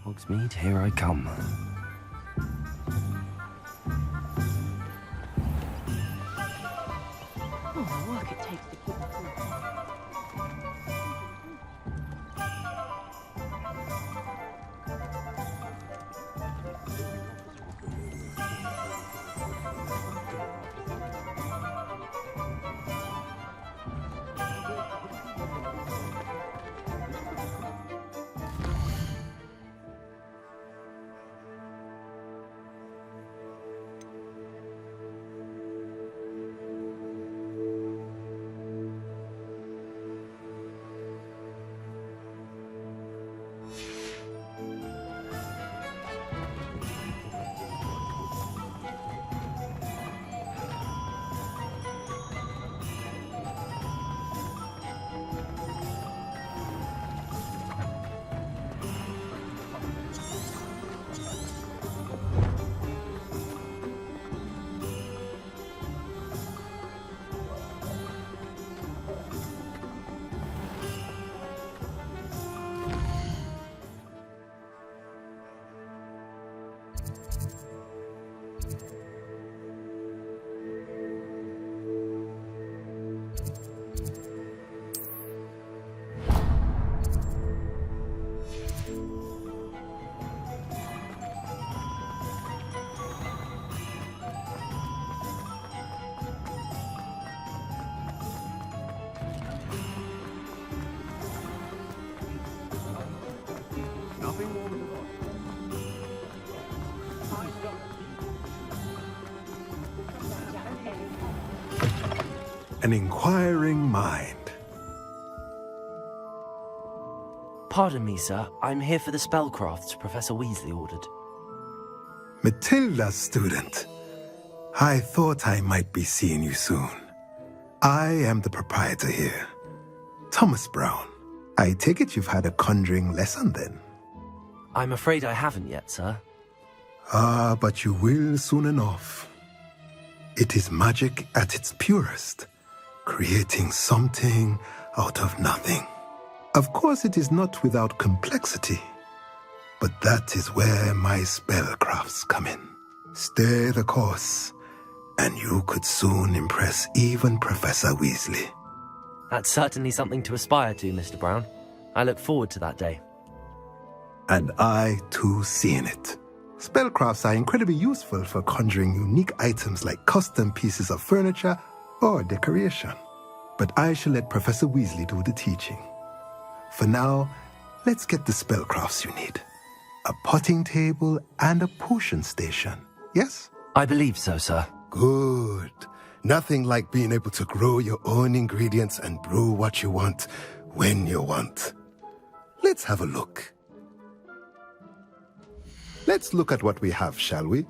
Hogsmeade, here I come. Oh, work it takes to keep the food. An inquiring mind. Pardon me, sir. I'm here for the spellcrafts Professor Weasley ordered. Matilda's student. I thought I might be seeing you soon. I am the proprietor here, Thomas Brown. I take it you've had a conjuring lesson then? I'm afraid I haven't yet, sir. Ah, but you will soon enough. It is magic at its purest, creating something out of nothing. Of course, it is not without complexity, but that is where my spellcrafts come in. Stay the course, and you could soon impress even Professor Weasley. That's certainly something to aspire to, Mr. Brown. I look forward to that day. And I, too, seeing it. Spellcrafts are incredibly useful for conjuring unique items like custom pieces of furniture or decoration. But I shall let Professor Weasley do the teaching. For now, let's get the spellcrafts you need. A potting table and a potion station, yes? I believe so, sir. Good. Nothing like being able to grow your own ingredients and brew what you want when you want. Let's have a look. Let's look at what we have, shall we?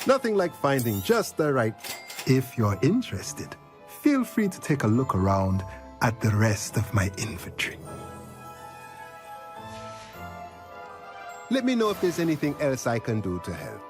Nothing like finding just the right. If you're interested, feel free to take a look around at the rest of my inventory. Let me know if there's anything else I can do to help.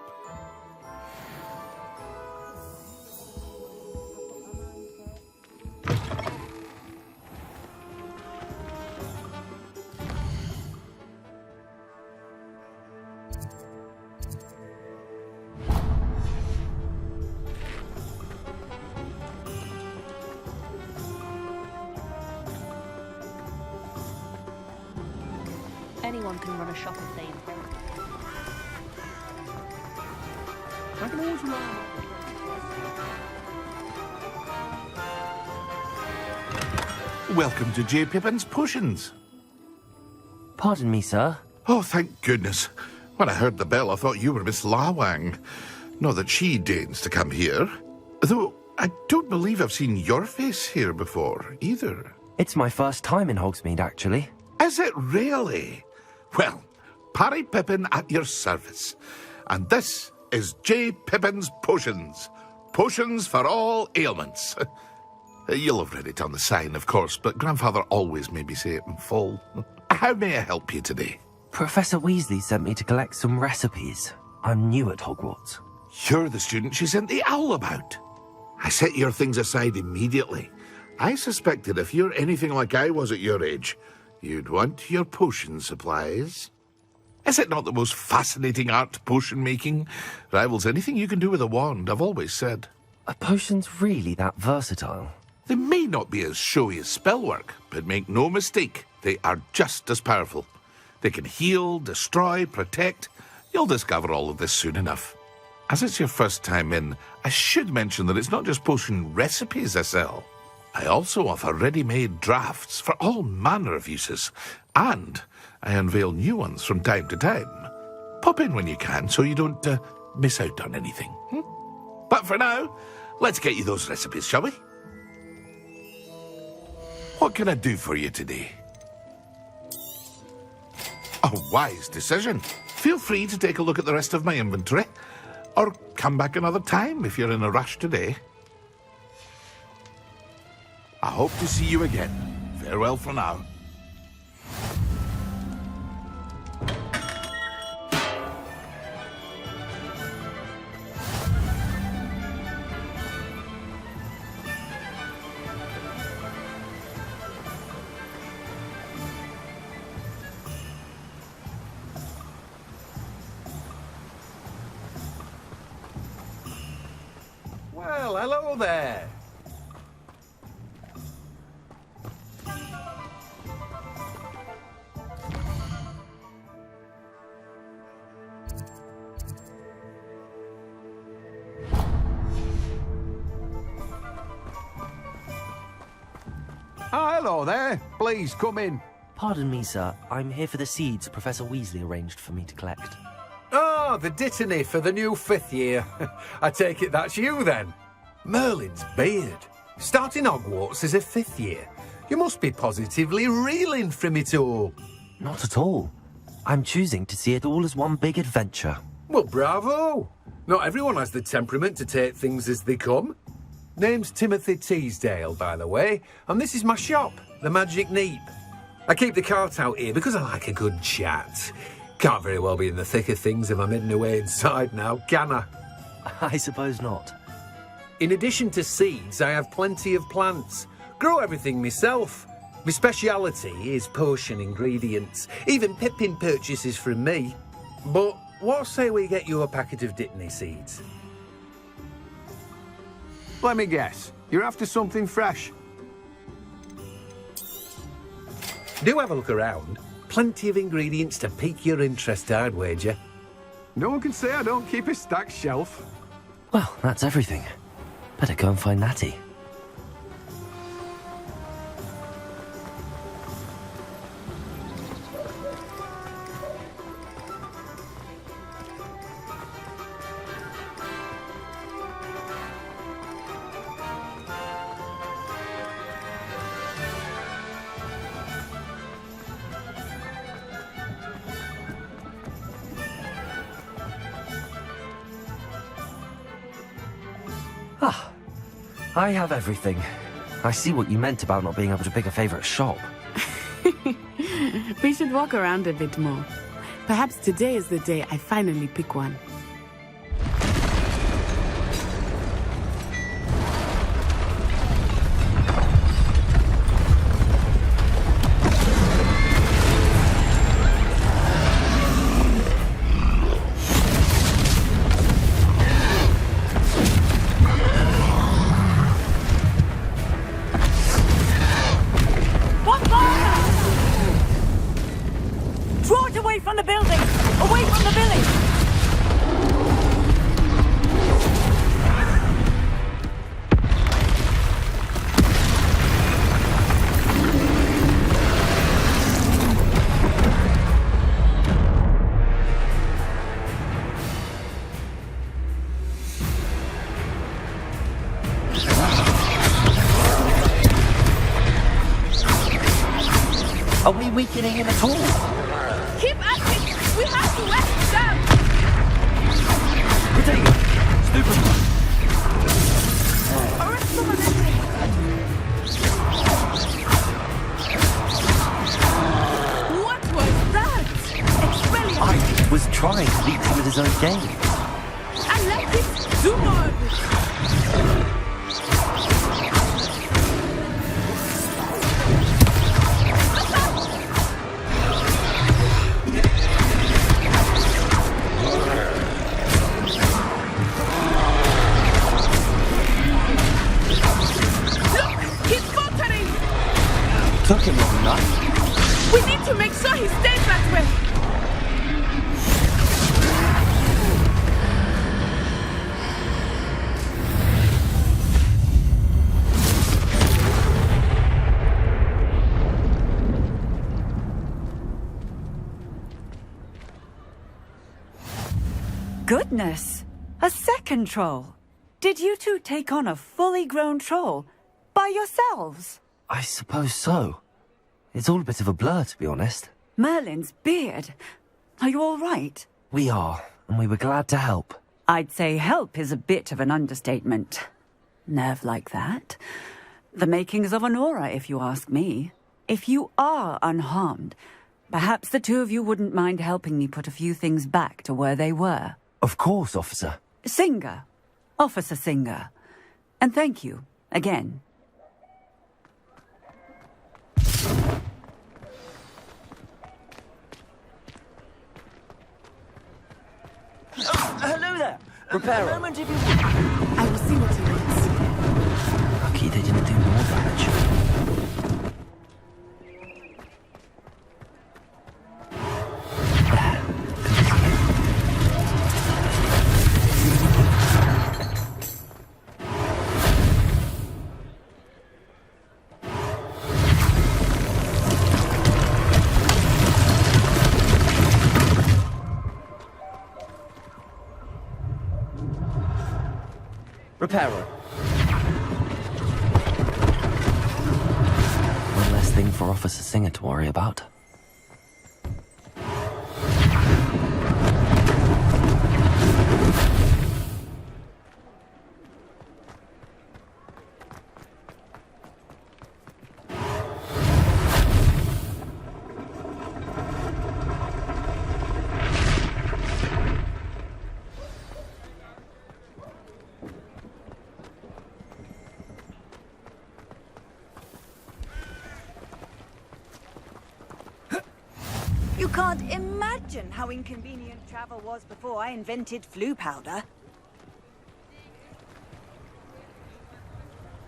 Anyone can run a shop if they inherit. I can always rely on... Welcome to J. Pippin's Potions. Pardon me, sir. Oh, thank goodness. When I heard the bell, I thought you were Miss Lawang. Not that she deigns to come here. Though, I don't believe I've seen your face here before, either. It's my first time in Hogsmeade, actually. Is it really? Well, Parry Pippin at your service. And this is J. Pippin's Potions. Potions for all ailments. You'll have read it on the sign, of course, but Grandfather always made me say it in full. How may I help you today? Professor Weasley sent me to collect some recipes. I'm new at Hogwarts. You're the student she sent the owl about. I set your things aside immediately. I suspected if you're anything like I was at your age, you'd want your potion supplies. Is it not the most fascinating art, potion making? Rivals anything you can do with a wand, I've always said. Are potions really that versatile? They may not be as showy as spellwork, but make no mistake, they are just as powerful. They can heal, destroy, protect. You'll discover all of this soon enough. As it's your first time in, I should mention that it's not just potion recipes I sell. I also offer ready-made drafts for all manner of uses, and I unveil new ones from time to time. Pop in when you can so you don't miss out on anything. But for now, let's get you those recipes, shall we? What can I do for you today? A wise decision. Feel free to take a look at the rest of my inventory, or come back another time if you're in a rush today. I hope to see you again. Farewell for now. Well, hello there. Hello there. Please come in. Pardon me, sir. I'm here for the seeds Professor Weasley arranged for me to collect. Oh, the dittany for the new 5th year. I take it that's you then. Merlin's beard. Starting Hogwarts as a 5th year. You must be positively reeling from it all. Not at all. I'm choosing to see it all as one big adventure. Well, bravo. Not everyone has the temperament to take things as they come. Name's Timothy Teasdale, by the way, and this is my shop, the Magic Neep. I keep the cart out here because I like a good chat. Can't very well be in the thick of things if I'm hidden away inside now, can I? I suppose not. In addition to seeds, I have plenty of plants. Grow everything myself. My speciality is potion ingredients. Even Pippin purchases from me. But what say we get you a packet of dittany seeds? Let me guess. You're after something fresh. Do have a look around. Plenty of ingredients to pique your interest, I'd wager. No one can say I don't keep a stacked shelf. Well, that's everything. Better go and find Natty. Ah, I have everything. I see what you meant about not being able to pick a favourite shop. We should walk around a bit more. Perhaps today is the day I finally pick one. Are we weakening him at all? Keep at it! We have to let him down! Potato! Stupid! Arrest someone entering! with his own game. I like it. Do more of it. Took him long enough. We need to make sure he stays that way. Goodness! A second troll. Did you two take on a fully grown troll by yourselves? I suppose so. It's all a bit of a blur, to be honest. Merlin's beard. Are you all right? We are, and we were glad to help. I'd say help is a bit of an understatement. Nerve like that. The makings of an aura, if you ask me. If you are unharmed, perhaps the two of you wouldn't mind helping me put a few things back to where they were. Of course, officer. Singer. Officer Singer. And thank you, again. Hello there. Repairer. A moment if you... I will see what he wants. Lucky they didn't do more damage. Repairer. One less thing for Officer Singer to worry about. You can't imagine how inconvenient travel was before I invented flu powder.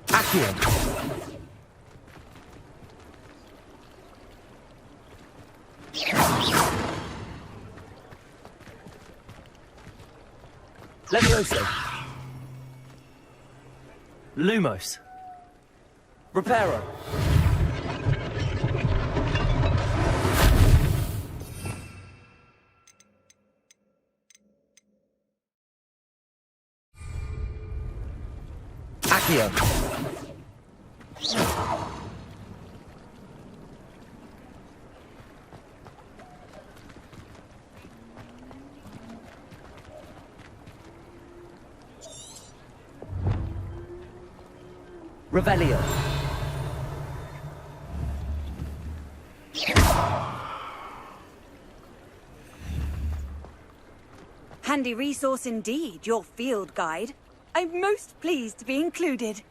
Accio. Levioso. Lumos. Repairer. Accio. Revelio. Handy resource indeed, your field guide. I'm most pleased to be included.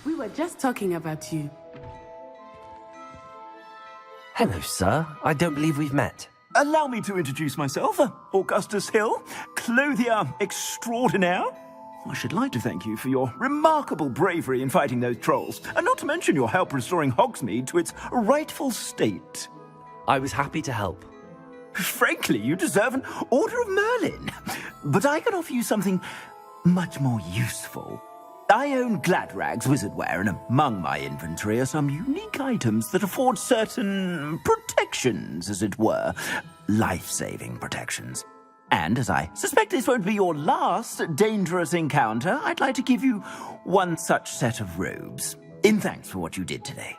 We were just talking about you. Hello, sir. I don't believe we've met. Allow me to introduce myself. Augustus Hill, clothier extraordinaire. I should like to thank you for your remarkable bravery in fighting those trolls, and not to mention your help restoring Hogsmeade to its rightful state. I was happy to help. Frankly, you deserve an Order of Merlin. But I can offer you something much more useful. I own Gladrag's wizardware, and among my inventory are some unique items that afford certain protections, as it were. Life-saving protections. And as I suspect this won't be your last dangerous encounter, I'd like to give you one such set of robes, in thanks for what you did today.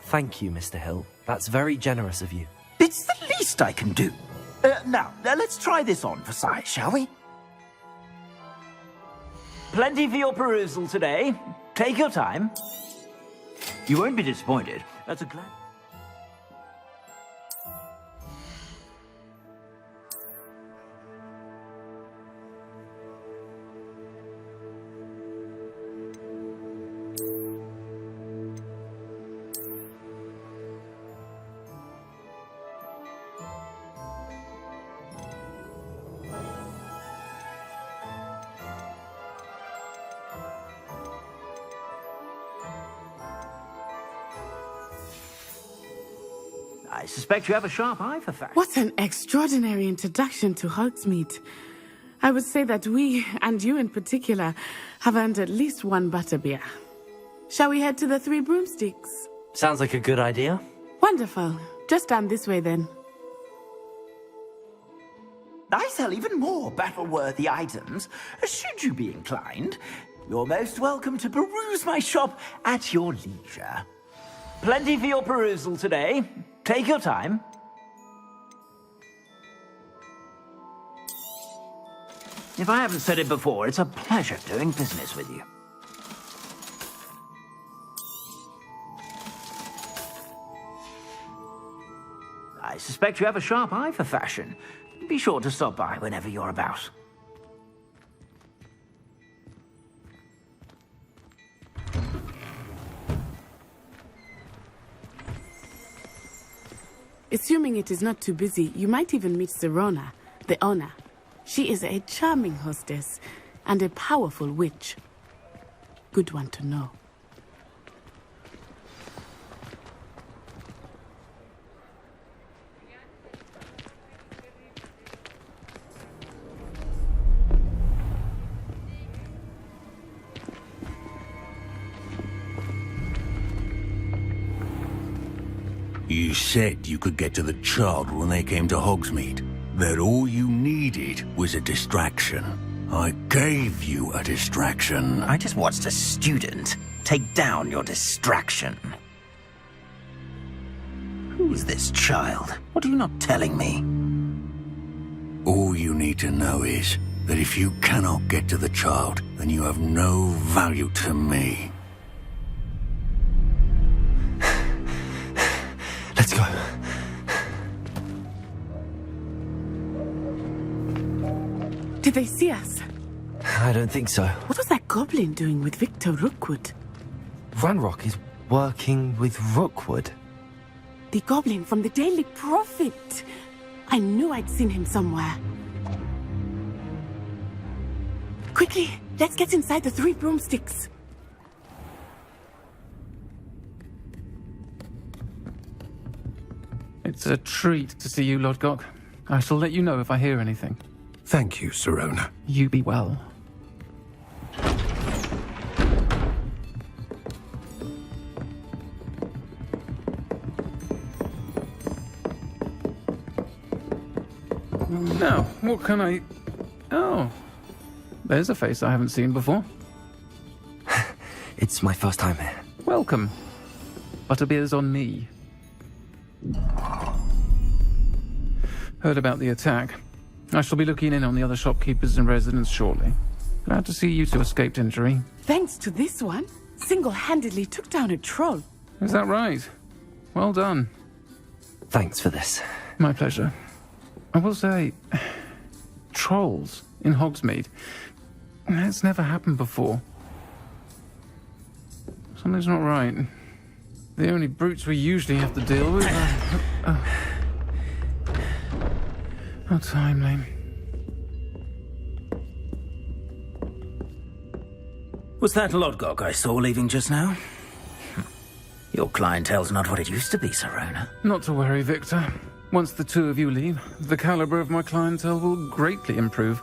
Thank you, Mr. Hill. That's very generous of you. It's the least I can do. Now, let's try this on for size, shall we? Plenty for your perusal today. Take your time. You won't be disappointed. That's a glad... I suspect you have a sharp eye for facts. What an extraordinary introduction to Hogsmeade. I would say that we, and you in particular, have earned at least one butterbeer. Shall we head to the Three Broomsticks? Sounds like a good idea. Wonderful. Just down this way then. I sell even more battle-worthy items. Should you be inclined, you're most welcome to peruse my shop at your leisure. Plenty for your perusal today. Take your time. If I haven't said it before, it's a pleasure doing business with you. I suspect you have a sharp eye for fashion. Be sure to stop by whenever you're about. Assuming it is not too busy, you might even meet Serona, the owner. She is a charming hostess and a powerful witch. Good one to know. You said you could get to the child when they came to Hogsmeade. That all you needed was a distraction. I gave you a distraction. I just watched a student take down your distraction. Who's this child? What are you not telling me? All you need to know is that if you cannot get to the child, then you have no value to me. Let's go. Did they see us? I don't think so. What was that goblin doing with Victor Rookwood? Ranrock is working with Rookwood. The goblin from the Daily Prophet. I knew I'd seen him somewhere. Quickly, let's get inside the Three Broomsticks. It's a treat to see you, Lodgok. I shall let you know if I hear anything. Thank you, Serona. You be well. Now, what can I... Oh, there's a face I haven't seen before. It's my first time here. Welcome. Butterbeer's on me. Heard about the attack. I shall be looking in on the other shopkeepers and residents shortly. Glad to see you two escaped injury. Thanks to this one, single-handedly took down a troll. Is that right? Well done. Thanks for this. My pleasure. I will say, trolls in Hogsmeade. That's never happened before. Something's not right. The only brutes we usually have to deal with are... How timely. Was that Lodgok I saw leaving just now? Your clientele's not what it used to be, Serona. Not to worry, Victor. Once the two of you leave, the caliber of my clientele will greatly improve.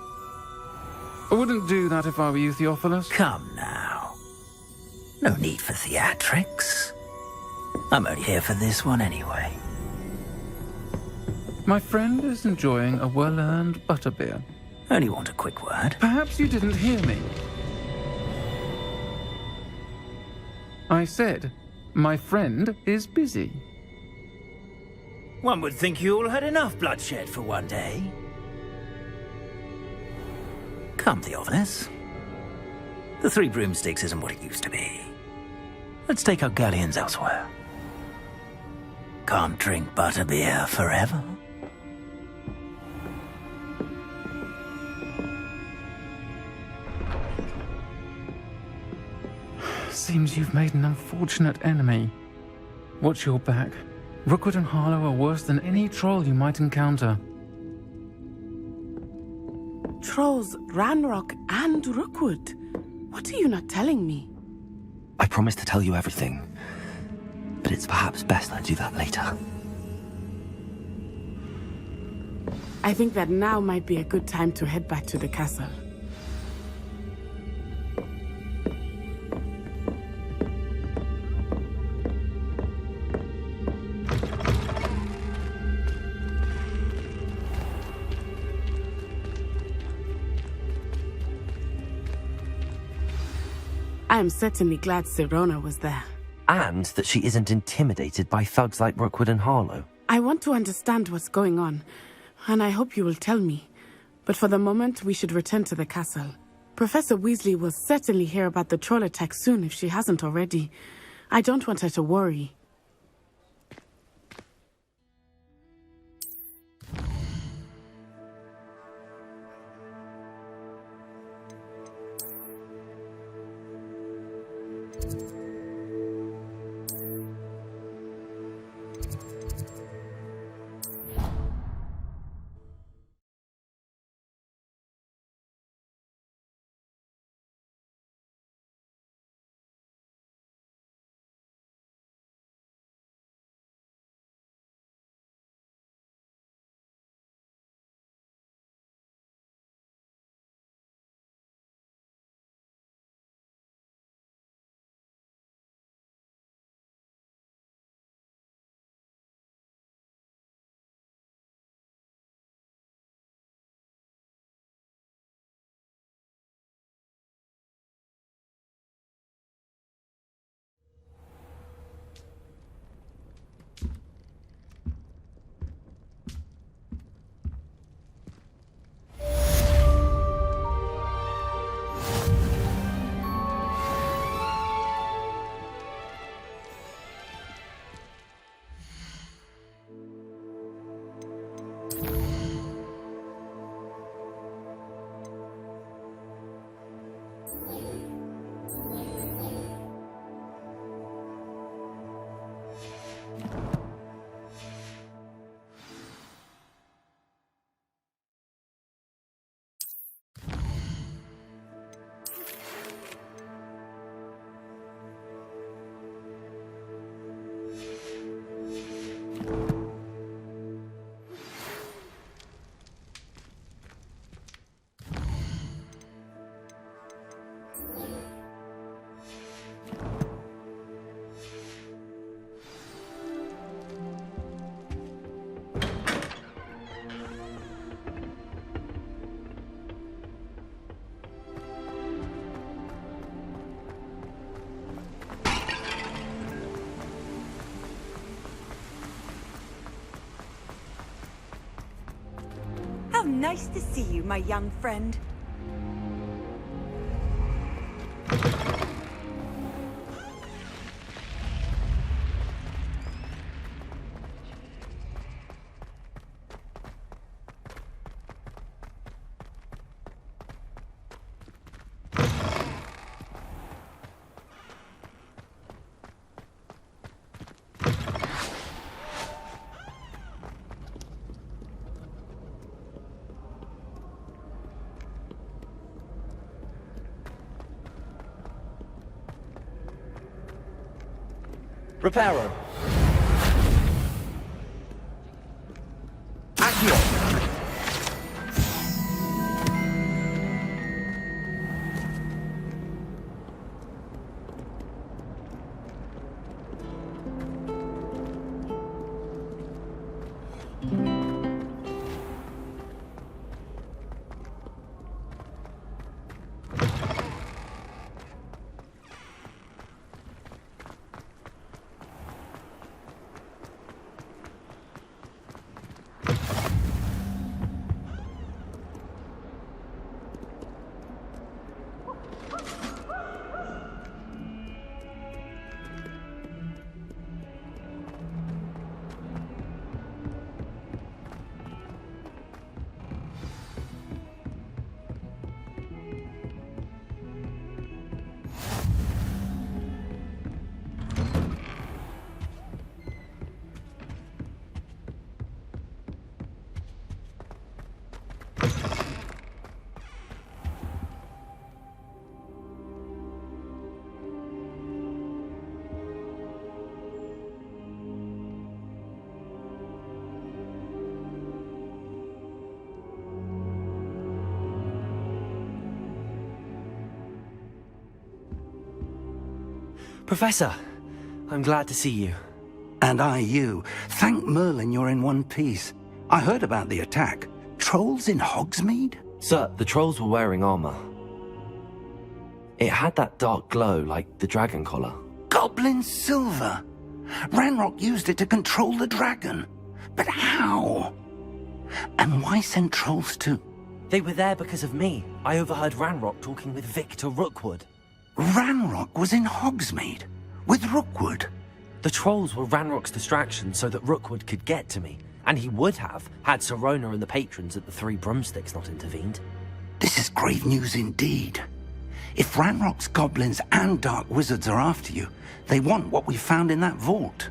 I wouldn't do that if I were you, Theophilus. Come now. No need for theatrics. I'm only here for this one anyway. My friend is enjoying a well-earned butterbeer. Only want a quick word. Perhaps you didn't hear me. I said, my friend is busy. One would think you all had enough bloodshed for one day. Come, Theophilus. The Three Broomsticks isn't what it used to be. Let's take our galleons elsewhere. Can't drink butterbeer forever. Seems you've made an unfortunate enemy. Watch your back. Rookwood and Harlow are worse than any troll you might encounter. Trolls, Ranrock, and Rookwood. What are you not telling me? I promised to tell you everything, but it's perhaps best I do that later. I think that now might be a good time to head back to the castle. I am certainly glad Sirona was there. And that she isn't intimidated by thugs like Rookwood and Harlow. I want to understand what's going on, and I hope you will tell me. But for the moment, we should return to the castle. Professor Weasley will certainly hear about the troll attack soon if she hasn't already. I don't want her to worry. Nice to see you, my young friend. Reparo. Professor, I'm glad to see you. And I you. Thank Merlin you're in one piece. I heard about the attack. Trolls in Hogsmeade? Sir, the trolls were wearing armor. It had that dark glow like the dragon collar. Goblin silver! Ranrock used it to control the dragon. But how? And why send trolls to... They were there because of me. I overheard Ranrock talking with Victor Rookwood. Ranrock was in Hogsmeade? With Rookwood? The trolls were Ranrock's distraction so that Rookwood could get to me. And he would have, had Sirona and the patrons at the Three Broomsticks not intervened. This is grave news indeed. If Ranrock's goblins and dark wizards are after you, they want what we found in that vault.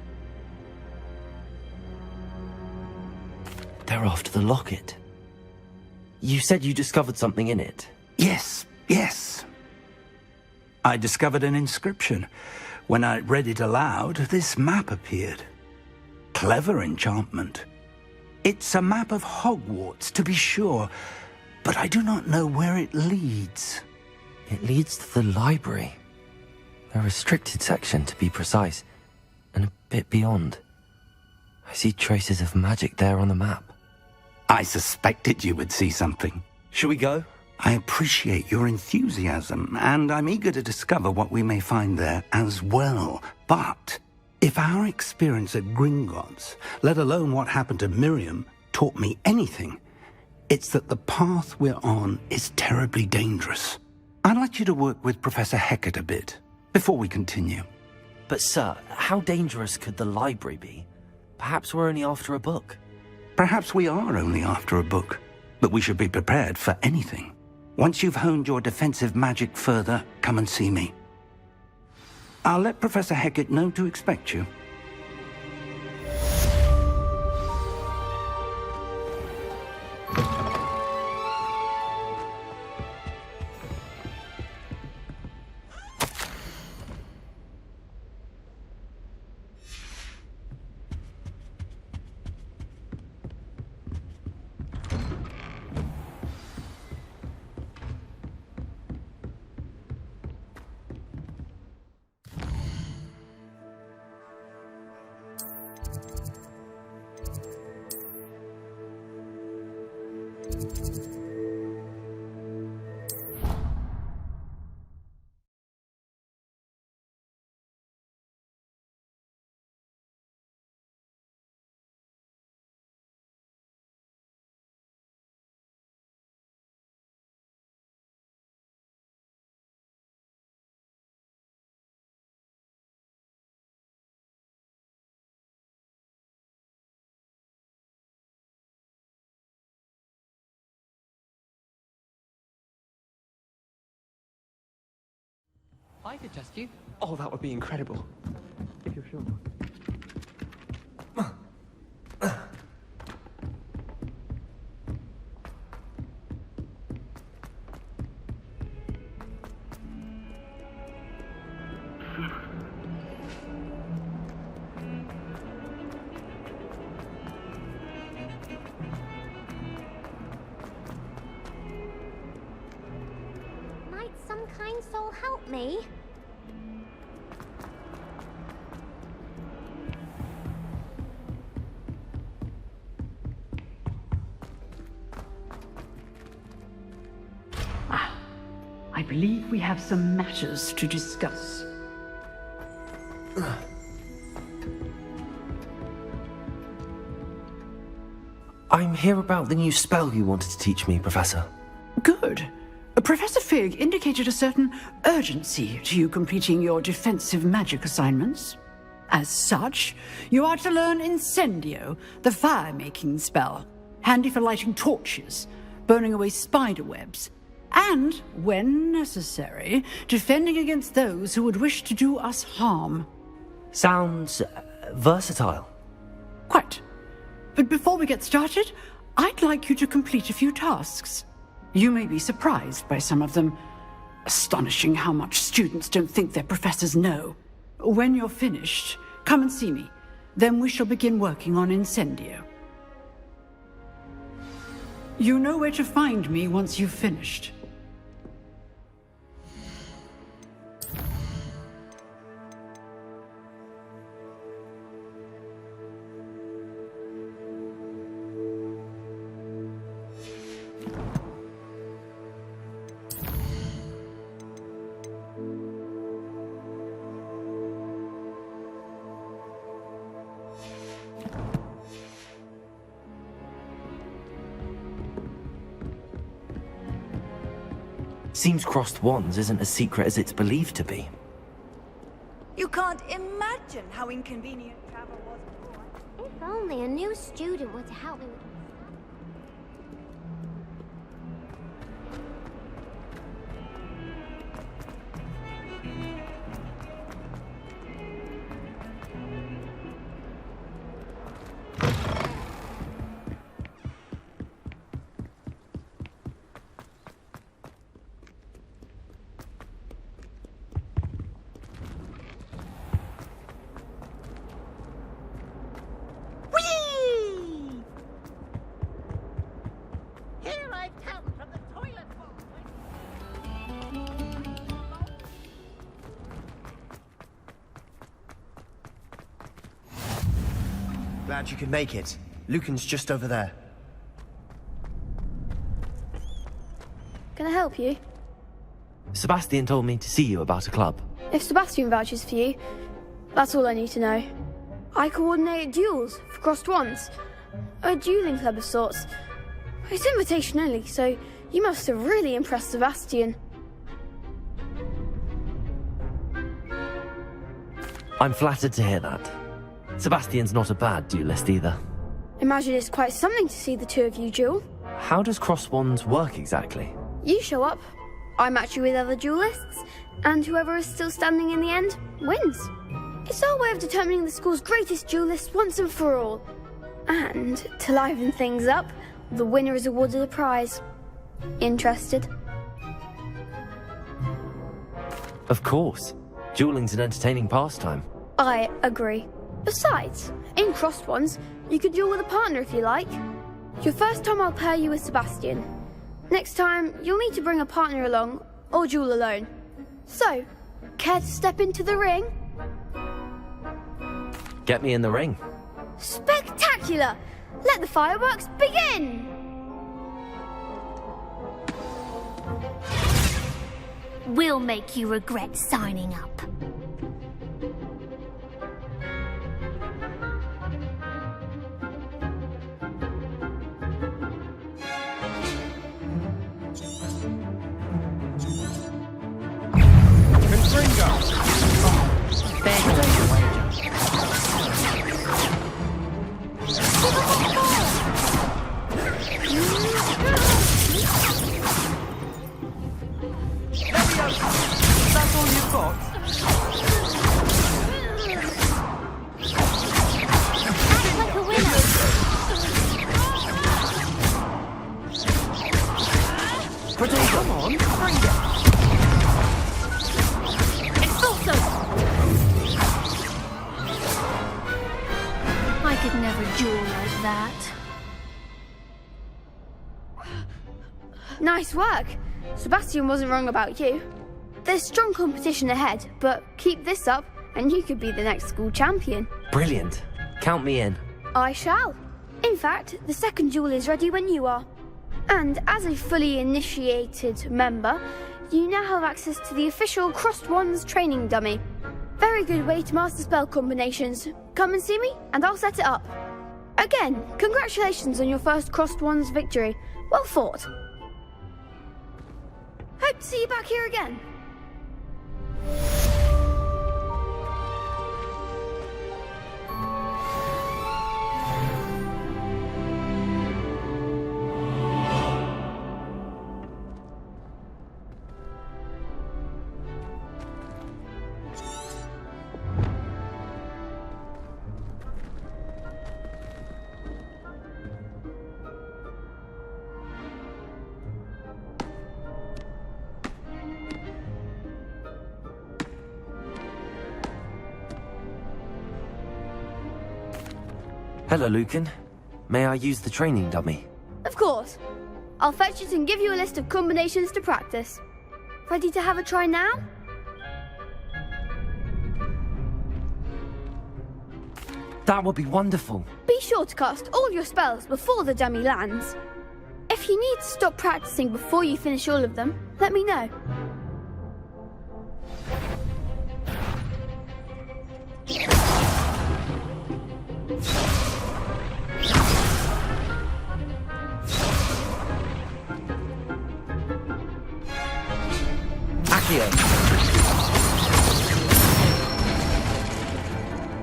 They're after the locket. You said you discovered something in it. Yes, yes. I discovered an inscription. When I read it aloud, this map appeared. Clever enchantment. It's a map of Hogwarts, to be sure, but I do not know where it leads. It leads to the library. A restricted section, to be precise, and a bit beyond. I see traces of magic there on the map. I suspected you would see something. Shall we go? I appreciate your enthusiasm, and I'm eager to discover what we may find there as well. But if our experience at Gringotts, let alone what happened to Miriam, taught me anything, it's that the path we're on is terribly dangerous. I'd like you to work with Professor Hecat a bit, before we continue. But sir, how dangerous could the library be? Perhaps we're only after a book. Perhaps we are only after a book, but we should be prepared for anything. Once you've honed your defensive magic further, come and see me. I'll let Professor Hecat know to expect you. I could test you. Oh, that would be incredible. If you're sure. Might some kind soul help me? I believe we have some matters to discuss. I'm here about the new spell you wanted to teach me, Professor. Good. Professor Fig indicated a certain urgency to you completing your defensive magic assignments. As such, you are to learn Incendio, the fire-making spell, handy for lighting torches, burning away spider webs, and, when necessary, defending against those who would wish to do us harm. Sounds versatile. Quite. But before we get started, I'd like you to complete a few tasks. You may be surprised by some of them. Astonishing how much students don't think their professors know. When you're finished, come and see me. Then we shall begin working on Incendio. You know where to find me once you've finished. Seems crossed wands isn't as secret as it's believed to be. You can't imagine how inconvenient travel was before. If only a new student were to help me with this. Glad you could make it. Lucan's just over there. Can I help you? Sebastian told me to see you about a club. If Sebastian vouches for you, that's all I need to know. I coordinate duels for crossed wands. A dueling club of sorts. It's invitation only, so you must have really impressed Sebastian. I'm flattered to hear that. Sebastian's not a bad duelist either. Imagine it's quite something to see the two of you duel. How does crossed wands work exactly? You show up, I match you with other duelists, and whoever is still standing in the end wins. It's our way of determining the school's greatest duelist once and for all. And to liven things up, the winner is awarded a prize. Interested? Of course. Dueling's an entertaining pastime. I agree. Besides, in crossed wands, you could duel with a partner if you like. Your first time I'll pair you with Sebastian. Next time, you'll need to bring a partner along, or duel alone. So, care to step into the ring? Get me in the ring. Spectacular! Let the fireworks begin! We'll make you regret signing up. That's all you've got? Act like a winner. Come on, bring it. It's also. I could never duel like that. Nice work. Sebastian wasn't wrong about you. There's strong competition ahead, but keep this up and you could be the next school champion. Brilliant. Count me in. I shall. In fact, the second duel is ready when you are. And as a fully initiated member, you now have access to the official Crossed Wands training dummy. Very good way to master spell combinations. Come and see me and I'll set it up. Again, congratulations on your first Crossed Wands victory. Well fought. Hope to see you back here again. Hello, Lucan. May I use the training dummy? Of course. I'll fetch it and give you a list of combinations to practice. Ready to have a try now? That would be wonderful. Be sure to cast all your spells before the dummy lands. If you need to stop practicing before you finish all of them, let me know. Accio.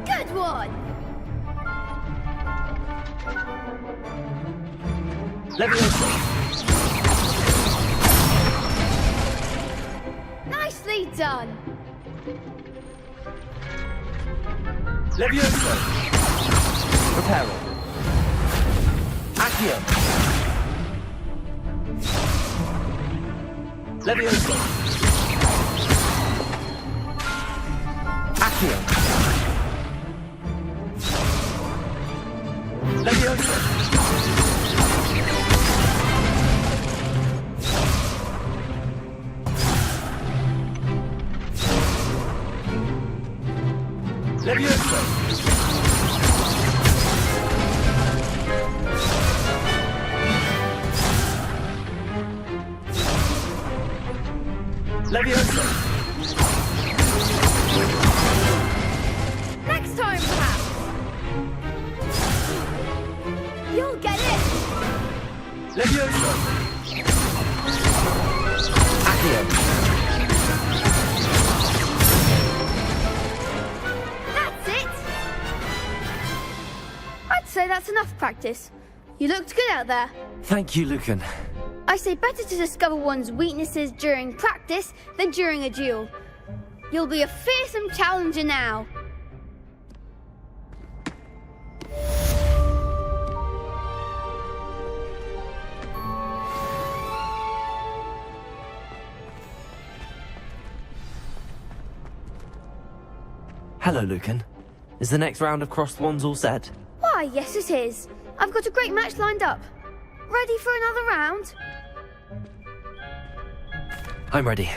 Good one! Leviosa. Nicely done! Leviosa. Reparo. Accio. Leviosa. Accio. Leviosa. Leviosa. Leviosa. Next time, perhaps! You'll get it! Leviosa. Accio. That's it! I'd say that's enough practice. You looked good out there. Thank you, Lucan. I say better to discover one's weaknesses during practice than during a duel. You'll be a fearsome challenger now. Hello, Lucan. Is the next round of crossed wands all set? Why, yes it is. I've got a great match lined up. Ready for another round? I'm ready.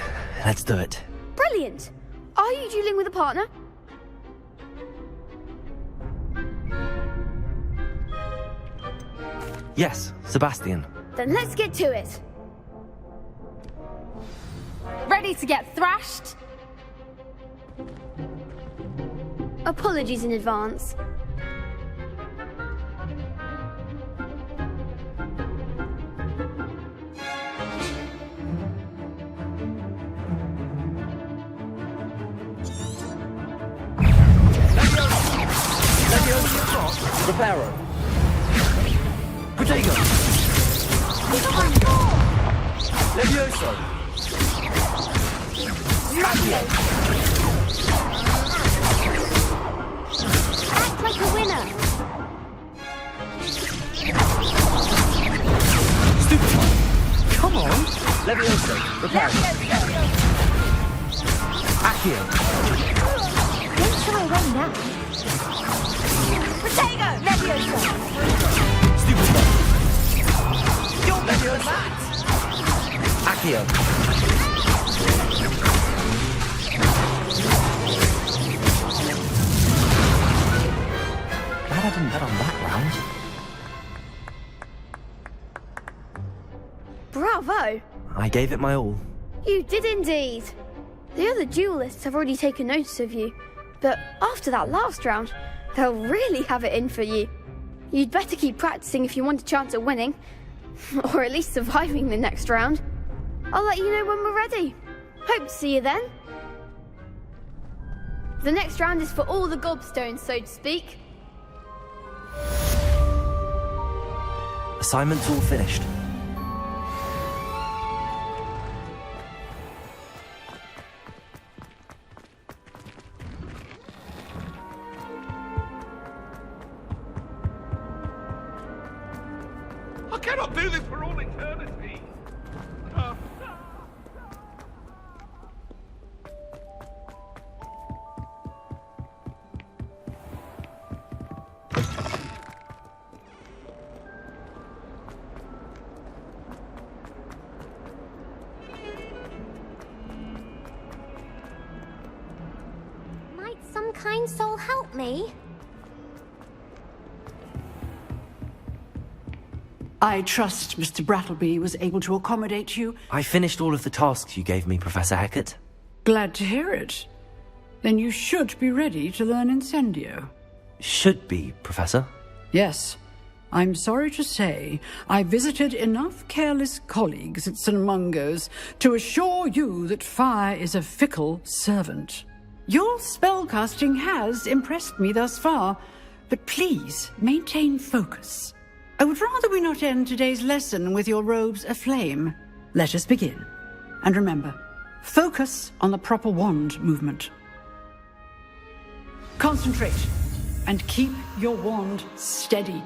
Let's do it. Brilliant. Are you dueling with a partner? Yes, Sebastian. Then let's get to it. Ready to get thrashed? Apologies in advance. Reparo. Protego. Levioso. Accio. Act like a winner. Stupid. Come on. Levioso. Reparo. Accio. Don't shy away now. Protego! Leviosa! Stupid one. You're Leviosa. Accio. Glad I didn't bet on that round. Bravo! I gave it my all. You did indeed. The other duelists have already taken notice of you, but after that last round, they'll really have it in for you. You'd better keep practicing if you want a chance at winning, or at least surviving the next round. I'll let you know when we're ready. Hope to see you then. The next round is for all the gobstones, so to speak. Assignment's all finished. I cannot do this for all eternity. Might some kind soul help me? I trust Mr. Brattleby was able to accommodate you. I finished all of the tasks you gave me, Professor Hecat. Glad to hear it. Then you should be ready to learn Incendio. Should be, Professor. Yes. I'm sorry to say I visited enough careless colleagues at St. Mungo's to assure you that fire is a fickle servant. Your spellcasting has impressed me thus far, but please maintain focus. I would rather we not end today's lesson with your robes aflame. Let us begin. And remember, focus on the proper wand movement. Concentrate and keep your wand steady.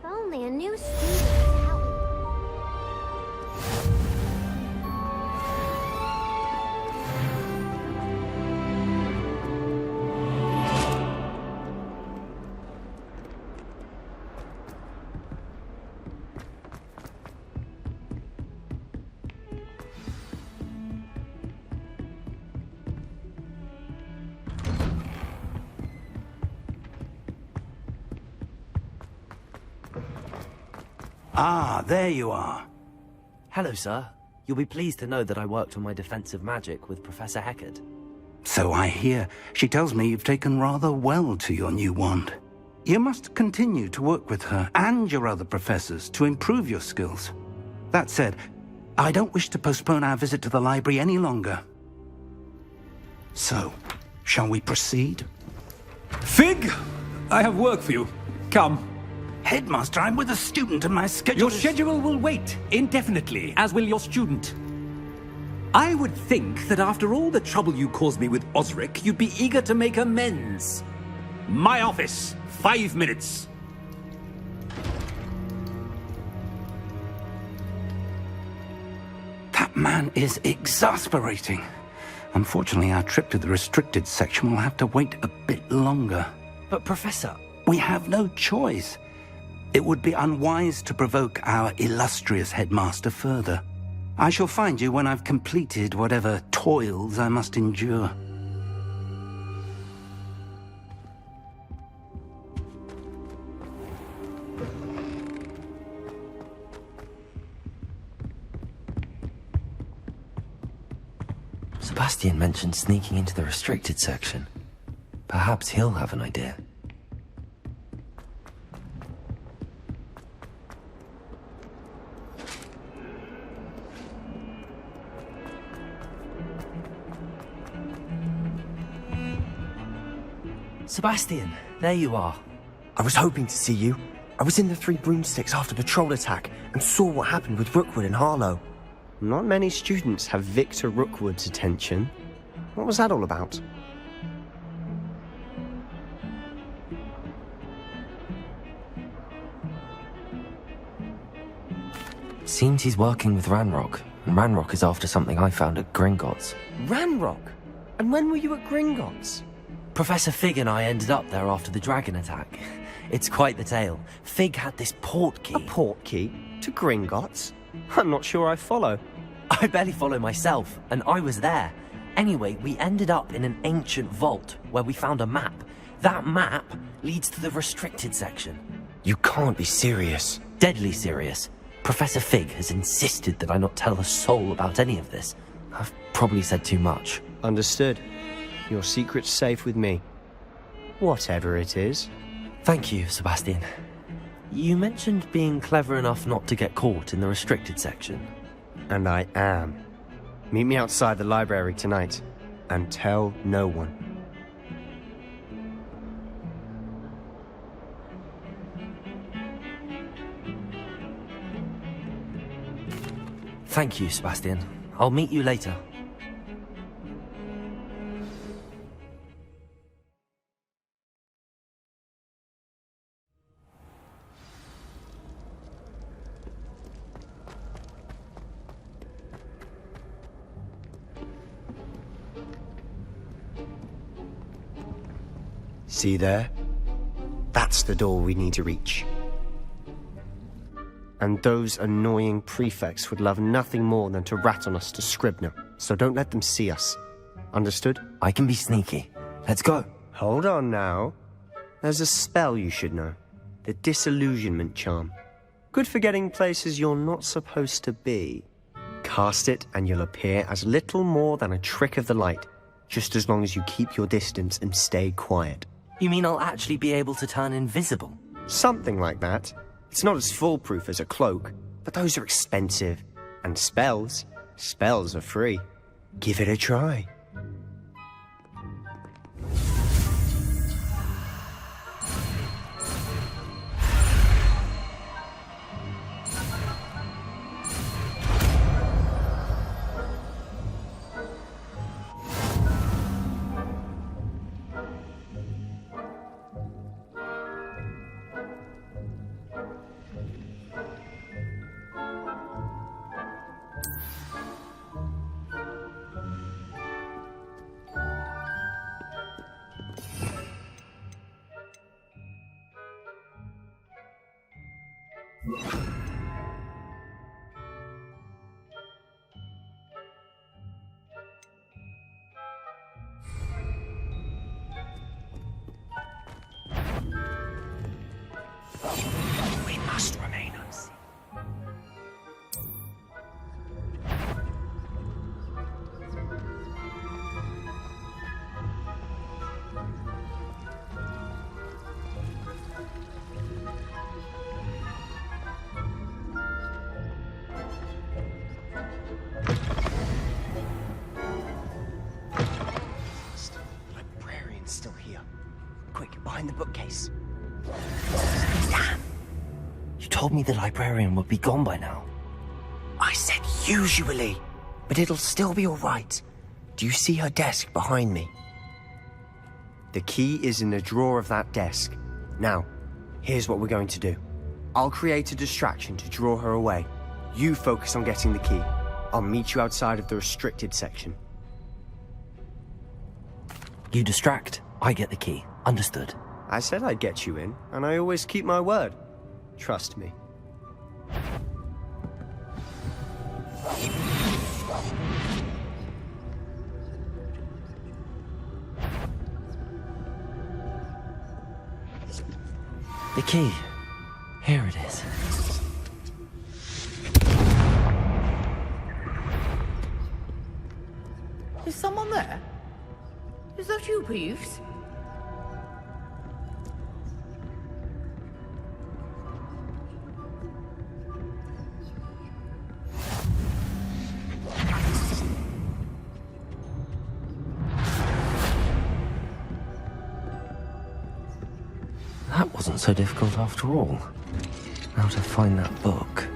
Only a new student. Ah, there you are. Hello, sir. You'll be pleased to know that I worked on my defensive magic with Professor Heckard. So I hear. She tells me you've taken rather well to your new wand. You must continue to work with her and your other professors to improve your skills. That said, I don't wish to postpone our visit to the library any longer. So, shall we proceed? Fig! I have work for you. Come. Headmaster, I'm with a student and my schedule Your schedule will wait indefinitely, as will your student. I would think that after all the trouble you caused me with Osric, you'd be eager to make amends. My office, 5 minutes. That man is exasperating. Unfortunately, our trip to the restricted section will have to wait a bit longer. But, Professor... We have no choice. It would be unwise to provoke our illustrious headmaster further. I shall find you when I've completed whatever toils I must endure. Sebastian mentioned sneaking into the restricted section. Perhaps he'll have an idea. Sebastian, there you are. I was hoping to see you. I was in the Three Broomsticks after the troll attack and saw what happened with Rookwood and Harlow. Not many students have Victor Rookwood's attention. What was that all about? Seems he's working with Ranrock, and Ranrock is after something I found at Gringotts. Ranrock? And when were you at Gringotts? Professor Fig and I ended up there after the dragon attack. It's quite the tale. Fig had this portkey. A portkey? To Gringotts? I'm not sure I follow. I barely follow myself, and I was there. Anyway, we ended up in an ancient vault where we found a map. That map leads to the restricted section. You can't be serious. Deadly serious. Professor Fig has insisted that I not tell a soul about any of this. I've probably said too much. Understood. Your secret's safe with me. Whatever it is. Thank you, Sebastian. You mentioned being clever enough not to get caught in the restricted section. And I am. Meet me outside the library tonight, and tell no one. Thank you, Sebastian. I'll meet you later. See there? That's the door we need to reach. And those annoying prefects would love nothing more than to rat on us to Scribner, so don't let them see us. Understood? I can be sneaky. Let's go. Hold on now. There's a spell you should know. The Disillusionment Charm. Good for getting places you're not supposed to be. Cast it and you'll appear as little more than a trick of the light, just as long as you keep your distance and stay quiet. You mean I'll actually be able to turn invisible? Something like that. It's not as foolproof as a cloak, but those are expensive. And spells are free. Give it a try. We must remain unseen. Librarian's still here. Quick, behind the bookcase. Damn! You told me the librarian would be gone by now. I said usually, but it'll still be all right. Do you see her desk behind me? The key is in the drawer of that desk. Now, here's what we're going to do. I'll create a distraction to draw her away. You focus on getting the key. I'll meet you outside of the restricted section. You distract, I get the key. Understood. I said I'd get you in, and I always keep my word. Trust me. The key. Here it is. Is someone there? Is that you, Peeves? That wasn't so difficult after all. Now to find that book.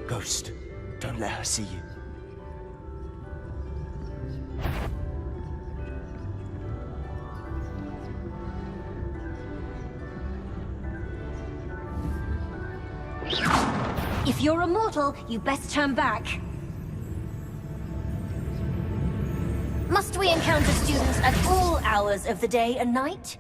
Ghost, don't let her see you. If you're a mortal, you best turn back. Must we encounter students at all hours of the day and night?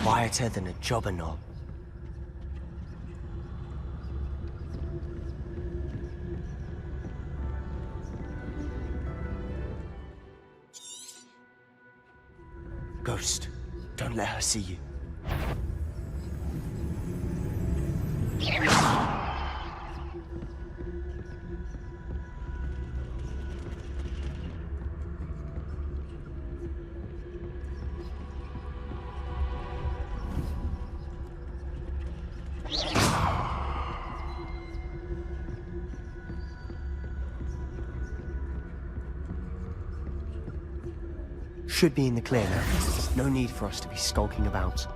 quieter than a jobber knob. Ghost, don't let her see you. Should be in the clear now. No need for us to be skulking about.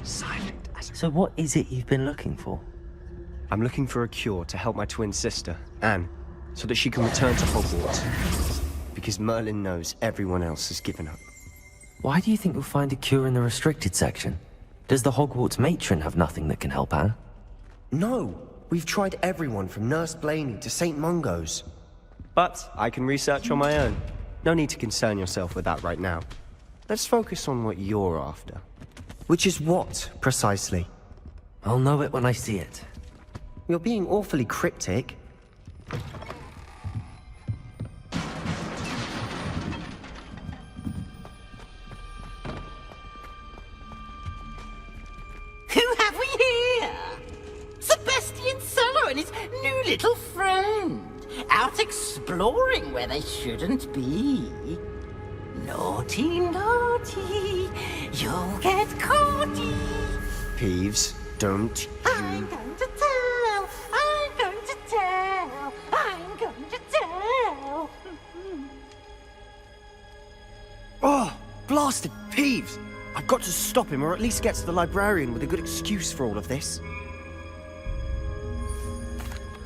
Silent. So what is it you've been looking for? I'm looking for a cure to help my twin sister, Anne, so that she can return to Hogwarts. Because Merlin knows everyone else has given up. Why do you think you'll find a cure in the restricted section? Does the Hogwarts matron have nothing that can help Anne? No! We've tried everyone from Nurse Blaney to St. Mungo's. But I can research on my own. No need to concern yourself with that right now. Let's focus on what you're after. Which is what, precisely? I'll know it when I see it. You're being awfully cryptic. Who have we here? Sebastian Cello and his new little friend. Out exploring where they shouldn't be. Naughty, naughty, you'll get caughty. Peeves, don't you... I'm going to tell, I'm going to tell, I'm going to tell. Oh, blasted Peeves! I've got to stop him, or at least get to the librarian with a good excuse for all of this.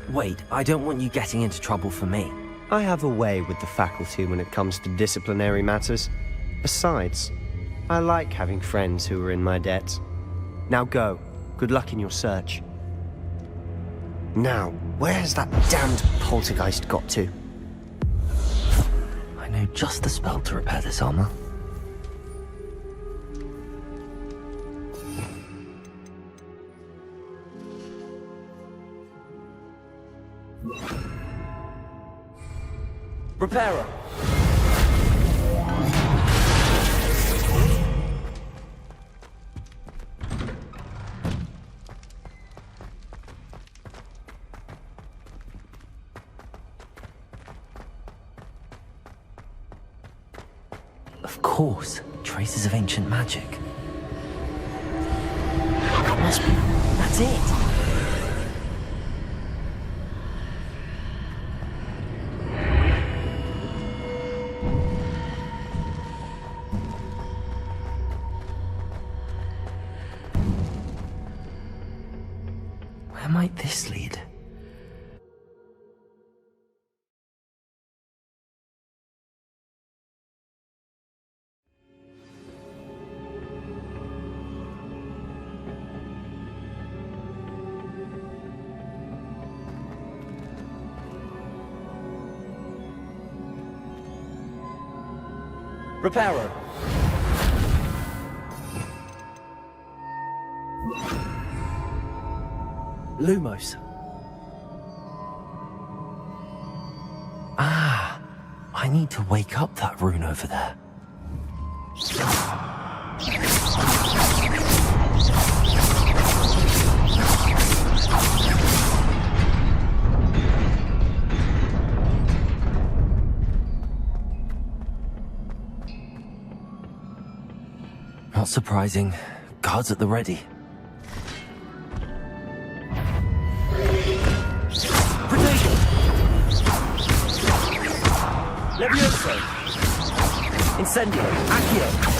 Wait, I don't want you getting into trouble for me. I have a way with the faculty when it comes to disciplinary matters. Besides, I like having friends who are in my debt. Now go. Good luck in your search. Now, where's that damned poltergeist got to? I know just the spell to repair this armor. Repairer! Of course, traces of ancient magic. That's it! Where might this lead? Repairer! Lumos. Ah, I need to wake up that rune over there. Not surprising. Guards at the ready. Levioso! Incendio! Accio!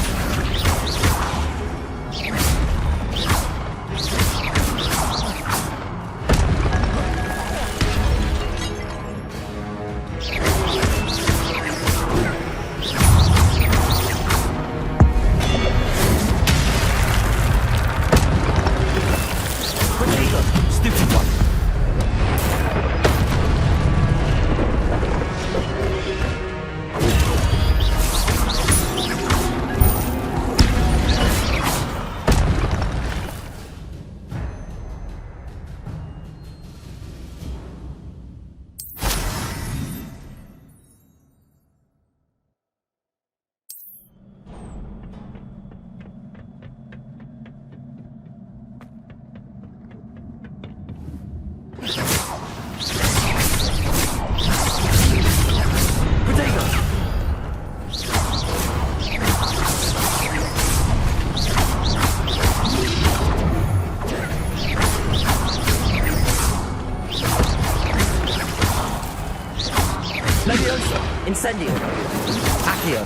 Incendio. Accio.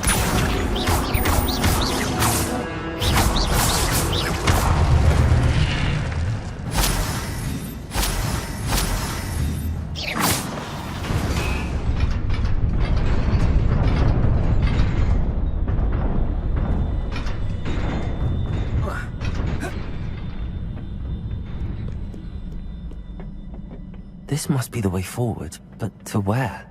This must be the way forward, but to where?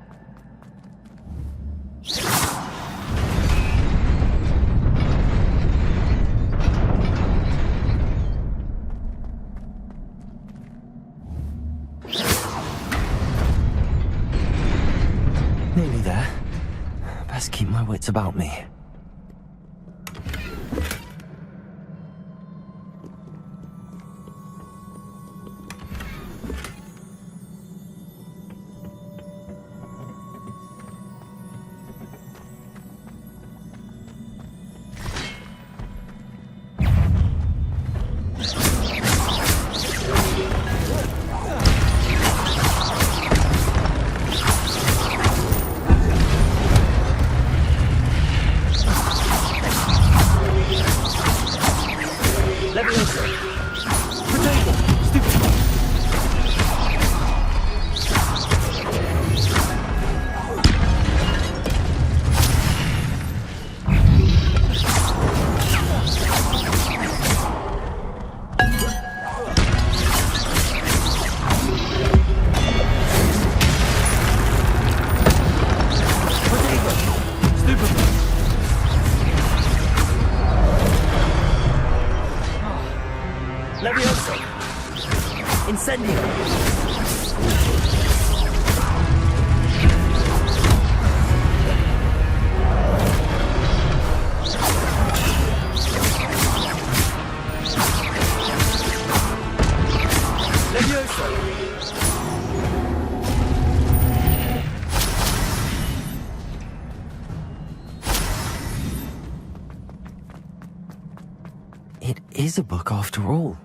Nearly there. Best keep my wits about me. It is a book after all.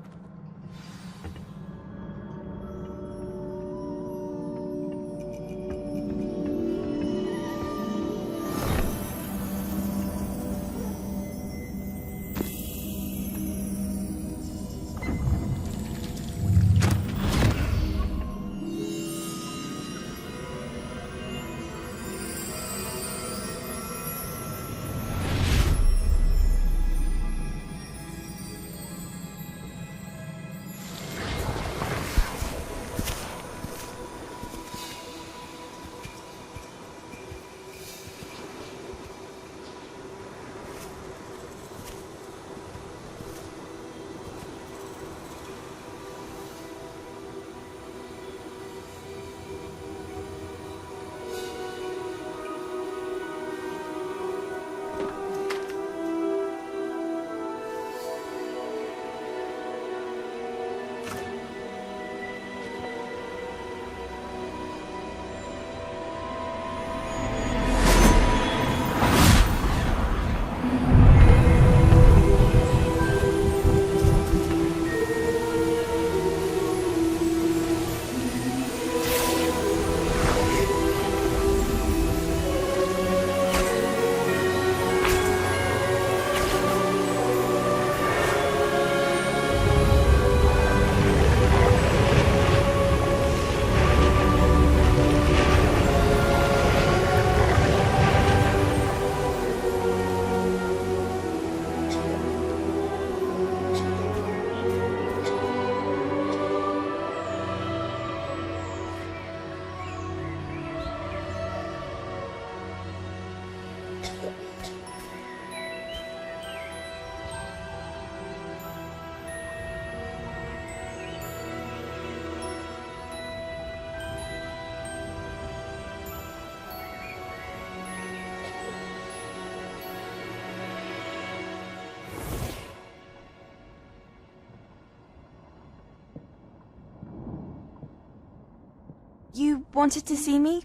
You wanted to see me?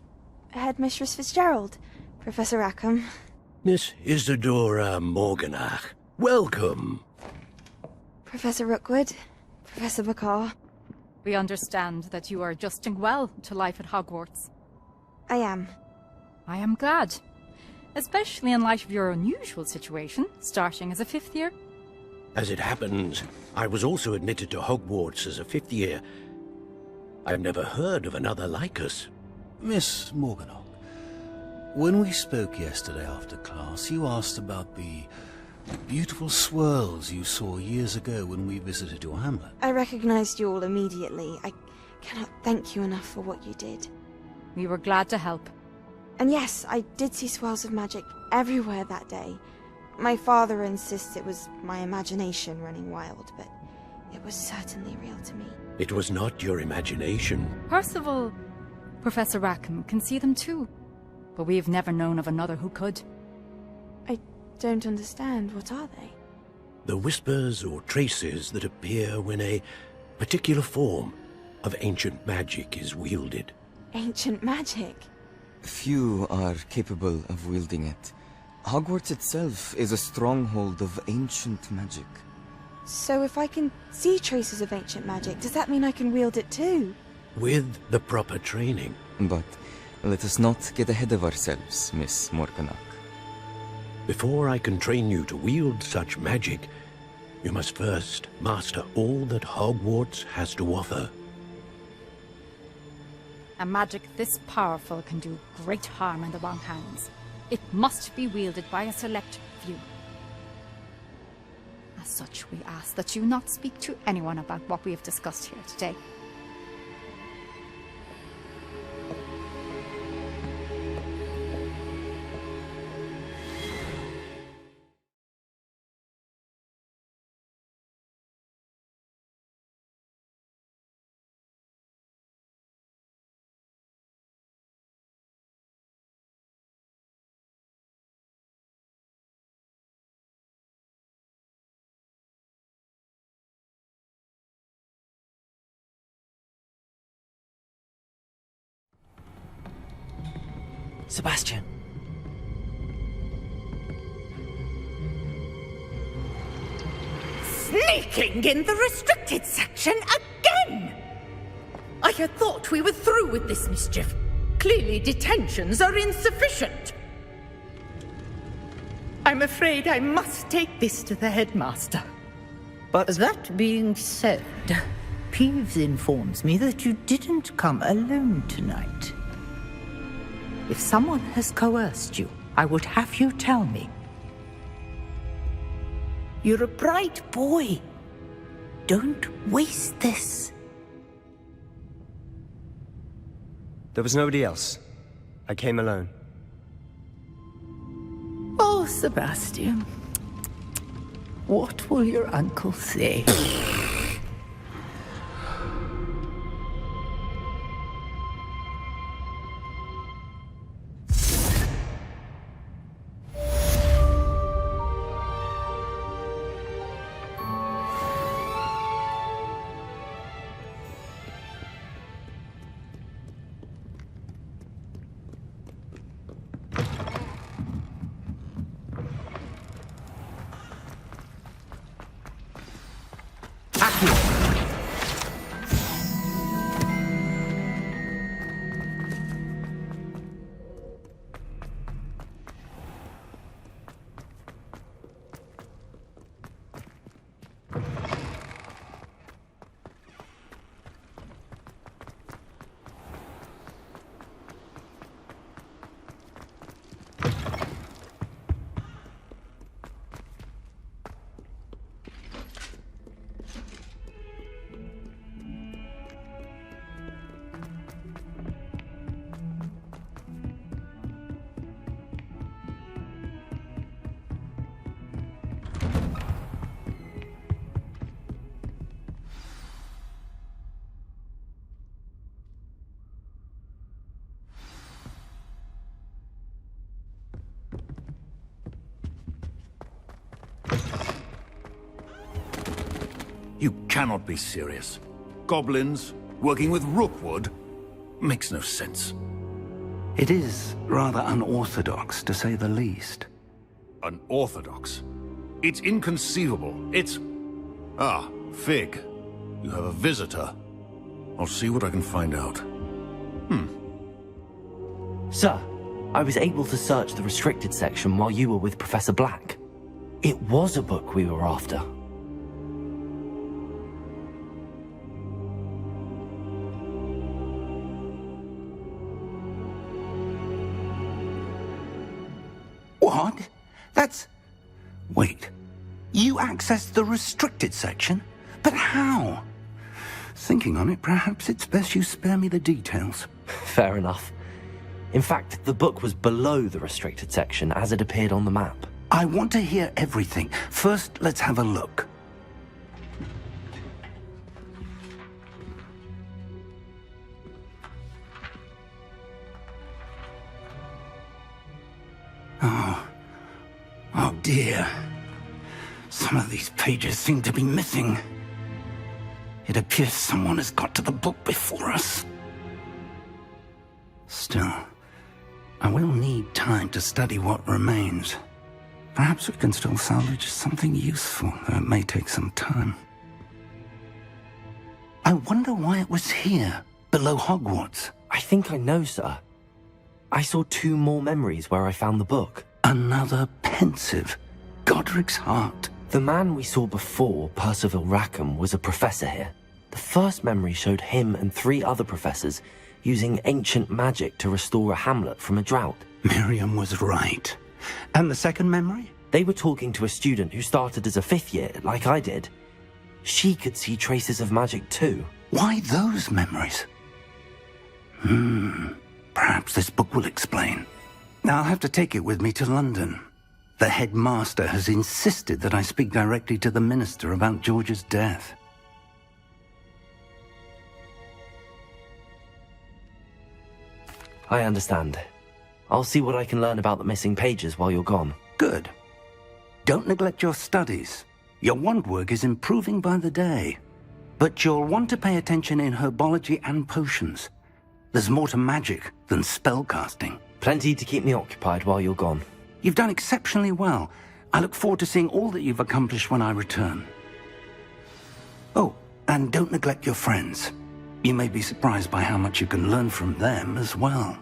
Headmistress Fitzgerald, Professor Rackham. Miss Isadora Morganach, welcome. Professor Rookwood, Professor Bakar. We understand that you are adjusting well to life at Hogwarts. I am. I am glad. Especially in light of your unusual situation, starting as a 5th year. As it happens, I was also admitted to Hogwarts as a 5th year. I've never heard of another like us. Miss Morganach, when we spoke yesterday after class, you asked about the beautiful swirls you saw years ago when we visited your hamlet. I recognized you all immediately. I cannot thank you enough for what you did. We were glad to help. And yes, I did see swirls of magic everywhere that day. My father insists it was my imagination running wild, but it was certainly real to me. It was not your imagination. Percival, Professor Rackham can see them too. But we've never known of another who could. I don't understand. What are they? The whispers or traces that appear when a particular form of ancient magic is wielded. Ancient magic? Few are capable of wielding it. Hogwarts itself is a stronghold of ancient magic. So if I can see traces of ancient magic, does that mean I can wield it too? With the proper training. But let us not get ahead of ourselves, Miss Morganach. Before I can train you to wield such magic, you must first master all that Hogwarts has to offer. A magic this powerful can do great harm in the wrong hands. It must be wielded by a select few. As such, we ask that you not speak to anyone about what we have discussed here today. Sebastian. Sneaking in the restricted section again! I had thought we were through with this mischief. Clearly detentions are insufficient. I'm afraid I must take this to the headmaster. But that being said, Peeves informs me that you didn't come alone tonight. If someone has coerced you, I would have you tell me. You're a bright boy. Don't waste this. There was nobody else. I came alone. Oh, Sebastian. What will your uncle say? You cannot be serious. Goblins working with Rookwood makes no sense. It is rather unorthodox, to say the least. Unorthodox? It's inconceivable. It's... Ah, Fig. You have a visitor. I'll see what I can find out. Sir, I was able to search the restricted section while you were with Professor Black. It was a book we were after. What? That's... Wait. You accessed the restricted section? But how? Thinking on it, perhaps it's best you spare me the details. Fair enough. In fact, the book was below the restricted section as it appeared on the map. I want to hear everything. First, let's have a look. Oh dear. Some of these pages seem to be missing. It appears someone has got to the book before us. Still, I will need time to study what remains. Perhaps we can still salvage something useful, though it may take some time. I wonder why it was here, below Hogwarts. I think I know, sir. I saw 2 more memories where I found the book. Another pensive. Godric's heart. The man we saw before, Percival Rackham, was a professor here. The first memory showed him and 3 other professors using ancient magic to restore a hamlet from a drought. Miriam was right. And the second memory? They were talking to a student who started as a 5th year, like I did. She could see traces of magic too. Why those memories? Perhaps this book will explain. Now I'll have to take it with me to London. The headmaster has insisted that I speak directly to the minister about George's death. I understand. I'll see what I can learn about the missing pages while you're gone. Good. Don't neglect your studies. Your wand work is improving by the day. But you'll want to pay attention in herbology and potions. There's more to magic than spellcasting. Plenty to keep me occupied while you're gone. You've done exceptionally well. I look forward to seeing all that you've accomplished when I return. Oh, and don't neglect your friends. You may be surprised by how much you can learn from them as well.